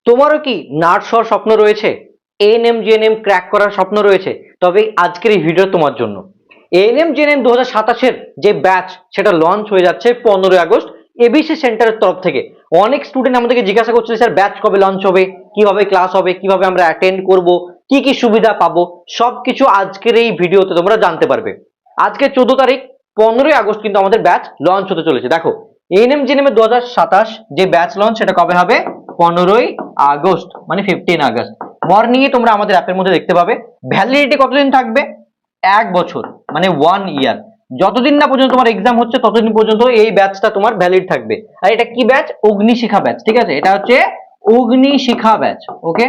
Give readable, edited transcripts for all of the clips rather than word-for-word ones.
তোমারও কি নার্স হওয়ার স্বপ্ন রয়েছে? এএনএম জিএনএম ক্র্যাক করার স্বপ্ন রয়েছে? তবে আজকের এই ভিডিও তোমার জন্য। এএনএম জিএনএম 2027-এর যে ব্যাচ সেটা লঞ্চ হয়ে যাচ্ছে 15 আগস্ট এবিসি সেন্টারের তরফ থেকে। অনেক স্টুডেন্ট আমাদেরকে জিজ্ঞাসা করছে স্যার ব্যাচ কবে লঞ্চ হবে, কিভাবে ক্লাস হবে, কিভাবে আমরা অ্যাটেন্ড করব, কি কি সুবিধা পাবো, সবকিছু আজকের এই ভিডিওতে তোমরা জানতে পারবে। আজকে 14 তারিখ, 15 আগস্ট কিন্তু আমাদের ব্যাচ লঞ্চ হতে চলেছে। দেখো এএনএম জিএনএম 2027 যে ব্যাচ লঞ্চ সেটা কবে হবে? 15 আগস্ট, মানে 15 আগস্ট মর্নিং এ তোমরা আমাদের অ্যাপের মধ্যে দেখতে পাবে। ভ্যালিডিটি কতদিন থাকবে? 1 বছর, মানে 1 ইয়ার। যতদিন না পর্যন্ত তোমার এক্সাম হচ্ছে ততদিন পর্যন্ত এই ব্যাচটা তোমার ভ্যালিড থাকবে। আর এটা কি ব্যাচ? অগ্নিশিখা ব্যাচ, ঠিক আছে? এটা হচ্ছে অগ্নিশিখা ব্যাচ। ওকে,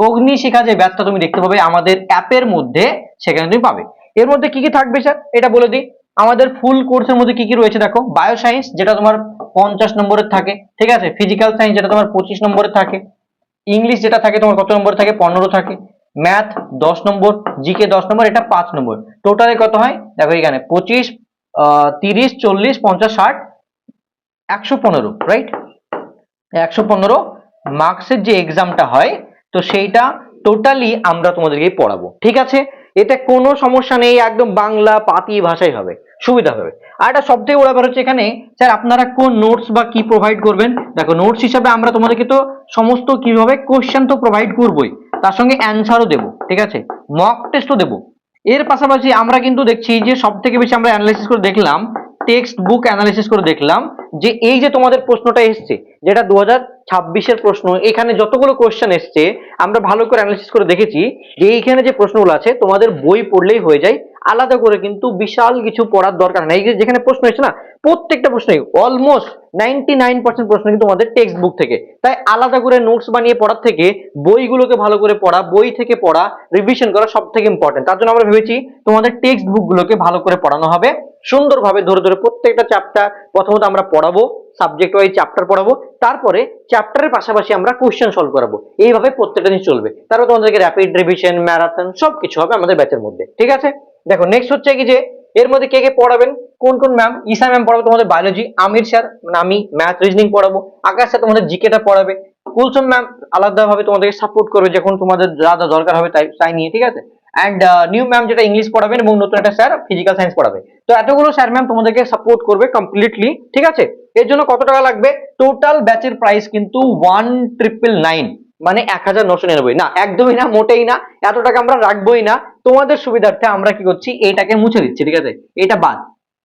অগ্নিশিখা যে ব্যাচটা তুমি দেখতে পাবে আমাদের অ্যাপের মধ্যে, সেখানে তুমি পাবে। এর মধ্যে কি কি থাকবে স্যার এটা বলে দিই। আমাদের ফুল কোর্সের মধ্যে কি কি রয়েছে দেখো। বায়ো সায়েন্স যেটা তোমার 50 নম্বরের থাকে, ঠিক আছে? ফিজিক্যাল সায়েন্স যেটা তোমার 25 নম্বরের থাকে। ইংলিশ যেটা থাকে তোমার কত নম্বর থাকে? 15 থাকে। ম্যাথ 10 নম্বর, জিকে 10 নম্বর, এটা 5 নম্বর। টোটালে কত হয় দেখো এখানে? 25, 30, 40, 50, 60, 115, রাইট? 115 মার্কসের যে এক্সামটা হয়, তো সেইটা টোটালি আমরা তোমাদেরকে পড়াবো, ঠিক আছে? এতে কোনো সমস্যা নেই, একদম বাংলা পাতি ভাষায় হবে, সুবিধা হবে। আর এটা সব থেকে বড় ব্যাপার হচ্ছে এখানে স্যার আপনারা কোন নোটস বা কি প্রোভাইড করবেন। দেখো নোটস হিসাবে আমরা তোমাদেরকে তো সমস্ত কিভাবে কোশ্চেন তো প্রোভাইড করবোই, তার সঙ্গে অ্যান্সারও দেবো, ঠিক আছে? মক টেস্টও দেবো। এর পাশাপাশি আমরা কিন্তু দেখছি যে সব থেকে বেশি আমরা অ্যানালাইসিস করে দেখলাম, টেক্সট বুক অ্যানালাইসিস করে দেখলাম যে এই যে তোমাদের প্রশ্নটা এসছে, যেটা 2026-এর প্রশ্ন, এখানে যতগুলো কোশ্চেন এসছে আমরা ভালো করে অ্যানালাইসিস করে দেখেছি যে এইখানে যে প্রশ্নগুলো আছে তোমাদের বই পড়লেই হয়ে যায়, আলাদা করে কিন্তু বিশাল কিছু পড়ার দরকার নেই। এই যে যেখানে প্রশ্ন এসছে না, প্রত্যেকটা প্রশ্নই অলমোস্ট 99% প্রশ্ন কিন্তু তোমাদের টেক্সট বুক থেকে। তাই আলাদা করে নোটস বানিয়ে পড়ার থেকে বইগুলোকে ভালো করে পড়া, বই থেকে পড়া, রিভিশন করা সব থেকে ইম্পর্টেন্ট। তার জন্য আমরা ভেবেছি তোমাদের টেক্সট বুকগুলোকে ভালো করে পড়ানো হবে, সুন্দরভাবে ধরে ধরে প্রত্যেকটা চ্যাপ্টার প্রথমত আমরা পড়াবো, সাবজেক্ট ওয়াইজ চ্যাপ্টার পড়াবো, তারপরে চ্যাপ্টারের পাশাপাশি আমরা কোশ্চেন সলভ করাবো। এইভাবে প্রত্যেকটা জিনিস চলবে। তারপর তোমাদেরকে র্যাপিড রিভিশন, ম্যারাথন সবকিছু হবে আমাদের ব্যাচের মধ্যে, ঠিক আছে? দেখো নেক্সট হচ্ছে কি যে এর মধ্যে কে কে পড়াবেন, কোন কোন ম্যাম? ঈশা ম্যাম পড়াবে তোমাদের বায়োলজি, আমির স্যার মানে আমি ম্যাথ রিজনিং পড়াবো, আকাশ স্যার তোমাদের জিকেটা পড়াবে, কুলসুম ম্যাম আলাদাভাবে তোমাদেরকে সাপোর্ট করবে যখন তোমাদের যা যা দরকার হবে তাই নিয়ে, ঠিক আছে? অ্যান্ড নিউ ম্যাম যেটা ইংলিশ পড়াবেন, এবং নতুন একটা স্যার ফিজিক্যাল সায়েন্স পড়াবে। তো এতগুলো স্যার ম্যাম তোমাদেরকে সাপোর্ট করবে কমপ্লিটলি, ঠিক আছে? এর জন্য কত টাকা লাগবে? টোটাল ব্যাচের প্রাইস কিন্তু 1999, মানে 1999। না, একদমই না, মোটেই না, এত টাকা আমরা রাখবোই না। তোমাদের সুবিধার্থে আমরা কি করছি, এটাকে মুছে দিচ্ছি, ঠিক আছে? এটা বাদ,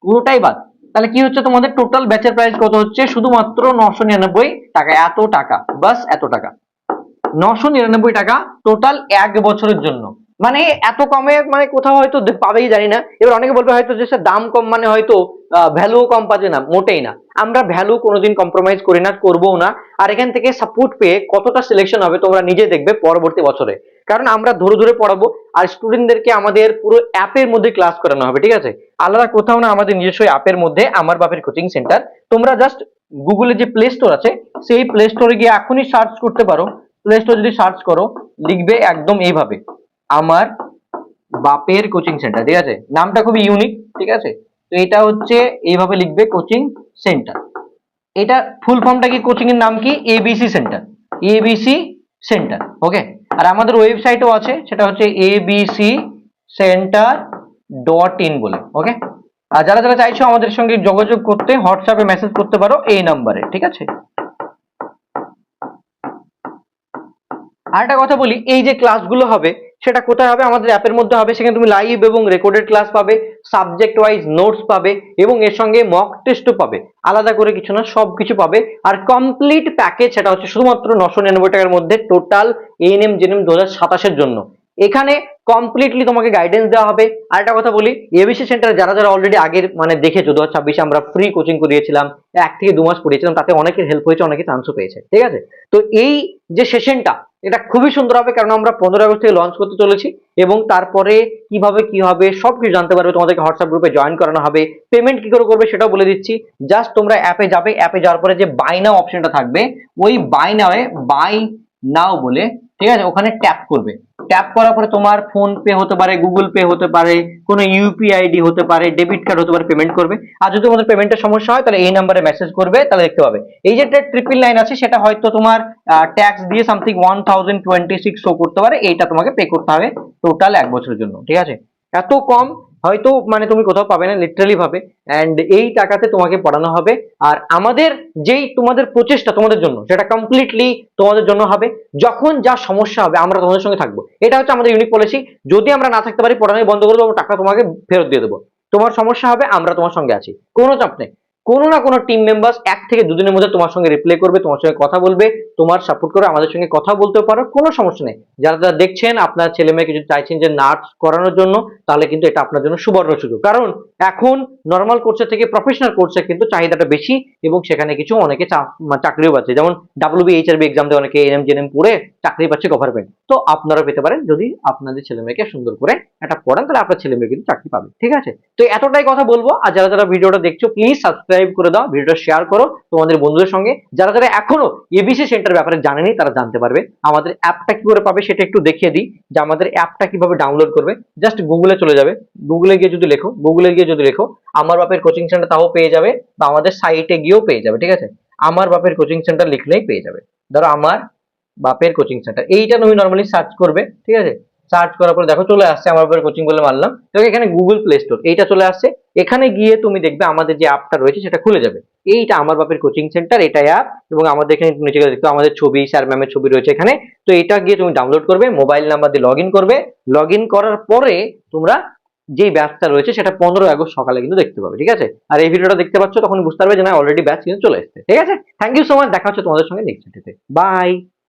পুরোটাই বাদ। তাহলে কি হচ্ছে, তোমাদের টোটাল ব্যাচের প্রাইস কত হচ্ছে? শুধুমাত্র 999 টাকা। এত টাকা, বাস এত টাকা, 999 টাকা টোটাল 1 বছরের জন্য। মানে এত কমে মানে কোথাও হয়তো পাবেই জানি না। এবার অনেকে বলবে হয়তো যে স্যার দাম কম মানে হয়তো ভ্যালু কম পাচ্ছে না, মোটেই না। আমরা ভ্যালু কোনোদিন কম্প্রোমাইজ করি না, করবোও না। আর এখান থেকে সাপোর্ট পেয়ে কতটা সিলেকশন হবে তোমরা নিজে দেখবে পরবর্তী বছরে, কারণ আমরা ধরে ধরে পড়াবো। আর স্টুডেন্টদেরকে আমাদের পুরো অ্যাপের মধ্যে ক্লাস করানো হবে, ঠিক আছে? আলাদা কোথাও না, আমাদের নিজস্ব অ্যাপের মধ্যে আমার বাপের কোচিং সেন্টার। তোমরা জাস্ট গুগলে যে প্লে স্টোর আছে, সেই প্লে স্টোরে গিয়ে এখনই সার্চ করতে পারো। প্লে স্টোর যদি সার্চ করো, লিখবে একদম এইভাবে, আমার বাপের কোচিং সেন্টার, ঠিক আছে? নামটা খুবই ইউনিক, ঠিক আছে? তো এটা হচ্ছে এইভাবে লিখবে, কোচিং সেন্টার। এটা ফুল ফর্মটা কি, কোচিং এর নাম কি? ABC centre, ABC centre. Okay, আর আমাদের ওয়েবসাইটও আছে, সেটা হচ্ছে abccenter.in বলে। ওকে, আর যারা যারা চাইছো আমাদের সঙ্গে যোগাযোগ করতে, হোয়াটসঅ্যাপে মেসেজ করতে পারো এই নাম্বারে, ঠিক আছে? আর একটা কথা বলি, এই যে ক্লাসগুলো হবে সেটা কোথায় হবে? আমাদের অ্যাপের মধ্যে হবে। সেখানে তুমি লাইভ এবং রেকর্ডেড ক্লাস পাবে, সাবজেক্ট ওয়াইজ নোটস পাবে, এবং এর সঙ্গে মক টেস্টও পাবে। আলাদা করে কিছু না, সব কিছু পাবে। আর কমপ্লিট প্যাকেজ সেটা হচ্ছে শুধুমাত্র 999 টাকার মধ্যে, টোটাল এএনএম জেএনএম 2027-এর জন্য। এখানে কমপ্লিটলি তোমাকে গাইডেন্স দেওয়া হবে। আর একটা কথা বলি, এবিসি সেন্টার যারা যারা অলরেডি আগের মানে দেখেছো, 2026-এ আমরা ফ্রি কোচিং করিয়েছিলাম, 1 থেকে 2 মাস পড়িয়েছিলাম, তাতে অনেকের হেল্প হয়েছে, অনেকে চান্সও পেয়েছে, ঠিক আছে? তো এই যে সেশনটা, এটা খুবই সুন্দর হবে, কারণ আমরা 15 আগস্ট থেকে লঞ্চ করতে চলেছি। এবং তারপরে কিভাবে কি হবে সবকিছু জানতে পারবে। তোমাদেরকে হোয়াটসঅ্যাপ গ্রুপে জয়েন করানো হবে। পেমেন্ট কি করে করবে সেটাও বলে দিচ্ছি। জাস্ট তোমরা অ্যাপে যাবে, অ্যাপে যাওয়ার পরে যে বাই নাও অপশনটা থাকবে, ওই বাই নাও বলে, ঠিক আছে, ওখানে ট্যাপ করবে। ট্যাপ করার পরে তোমার ফোন পে হতে পারে, গুগল পে হতে পারে, কোনো ইউপিআই আইডি হতে পারে, ডেবিট কার্ড হতে পারে, পেমেন্ট করবে। আর যদি তোমাদের পেমেন্টের সমস্যা হয় তাহলে এই নাম্বারে মেসেজ করবে, তাহলে দেখতে পাবে। এই যে 999 আছে সেটা হয়তো তোমার ট্যাক্স দিয়ে সামথিং 1026 শো করতে পারে, এইটা তোমাকে পে করতে হবে টোটাল 1 বছরের জন্য, ঠিক আছে? এত কম হয়তো মানে তুমি কোথাও পাবে না, লিটারালি ভাবে। এন্ড এই টাকাতে তোমাকে পড়ানো হবে। আর আমাদের যেই তোমাদের প্রচেষ্টা তোমাদের জন্য, সেটা কমপ্লিটলি তোমাদের জন্য হবে। যখন যা সমস্যা হবে আমরা তোমাদের সঙ্গে থাকবো, এটা হচ্ছে আমাদের ইউনিক পলিসি। যদি আমরা না থাকতে পারি, পড়ানোই বন্ধ করে দেবো, টাকা তোমাকে ফেরত দিয়ে দেবো। তোমার সমস্যা হবে, আমরা তোমার সঙ্গে আছি, কোনো চাপ নেই। কোনো না কোনো টিম মেম্বার্স 1 থেকে 2 দিনের মধ্যে তোমার সঙ্গে রিপ্লাই করবে, তোমার সঙ্গে কথা বলবে, তোমার সাপোর্ট করবে, আমাদের সঙ্গে কথা বলতেও পারো, কোনো সমস্যা নেই। যারা যারা দেখছেন, আপনার ছেলে মেয়েকে যদি চাইছেন যে নার্স করানোর জন্য, তাহলে কিন্তু এটা আপনার জন্য সুবর্ণ সুযোগ। কারণ এখন নর্মাল কোর্সের থেকে প্রফেশনাল কোর্সে কিন্তু চাহিদাটা বেশি, এবং সেখানে কিছু অনেকে চাকরিও পাচ্ছে। যেমন WBHRB এক্সাম দিয়ে অনেকে এনএম জেএনএম পড়ে চাকরি পাচ্ছে গভর্নমেন্ট। তো আপনারাও পেতে পারেন, যদি আপনাদের ছেলে মেয়েকে সুন্দর করে এটা পড়ান, তাহলে আপনার ছেলে মেয়ে কিন্তু চাকরি পাবে, ঠিক আছে? তো এতটাই কথা বলবো। আর যারা যারা ভিডিওটা দেখছো, প্লিজ সাবস্ক্রাইব করে দাও, ভিডিওটা শেয়ার করো তোমাদের বন্ধুদের সঙ্গে। যারা যারা এখনো এবিসি সেন্টার ব্যাপারে জানেনি, তারা জানতে পারবে। আমাদের অ্যাপটা কি করে পাবে সেটা একটু দেখিয়ে দিই, যে আমাদের অ্যাপটা কিভাবে ডাউনলোড করবে। জাস্ট গুগলে চলে যাবে, গুগলে গিয়ে যদি লেখো আমার বাপের কোচিং সেন্টার, তাও পেয়ে যাবে, বা আমাদের সাইটে গিয়েও পেয়ে যাবে, ঠিক আছে? আমার বাপের কোচিং সেন্টার লিখলেই পেয়ে যাবে। ধরো আমার বাপের কোচিং সেন্টার, এইটা তুমি নর্মালি সার্চ করবে, ঠিক আছে? সার্চ করার পরে দেখো চলে আসছে, আমার বাপের কোচিং বলে মারলাম, তো এখানে গুগল প্লে স্টোর এইটা চলে আসছে। এখানে গিয়ে তুমি দেখবে আমাদের যে অ্যাপটা রয়েছে সেটা খুলে যাবে। এইটা আমার বাপের কোচিং সেন্টার, এটা অ্যাপ। এবং আমাদের এখানে নিচে গেলে দেখতে আমাদের ছবি, স্যার ম্যামের ছবি রয়েছে এখানে। তো এটা গিয়ে তুমি ডাউনলোড করবে, মোবাইল নাম্বার দিয়ে লগ ইন করবে। লগ ইন করার পরে তোমরা যে ব্যাচটা রয়েছে সেটা 15 আগস্ট সকালে কিন্তু দেখতে পাবে, ঠিক আছে? আর এই ভিডিওটা দেখতে পাচ্ছ, তখন বুঝতে পারবে যে না অলরেডি ব্যাচ কিন্তু চলে এসেছে, ঠিক আছে? থ্যাংক ইউ সো মাচ, দেখা হচ্ছে তোমাদের সঙ্গে নেক্সট ভিডিওতে। বাই।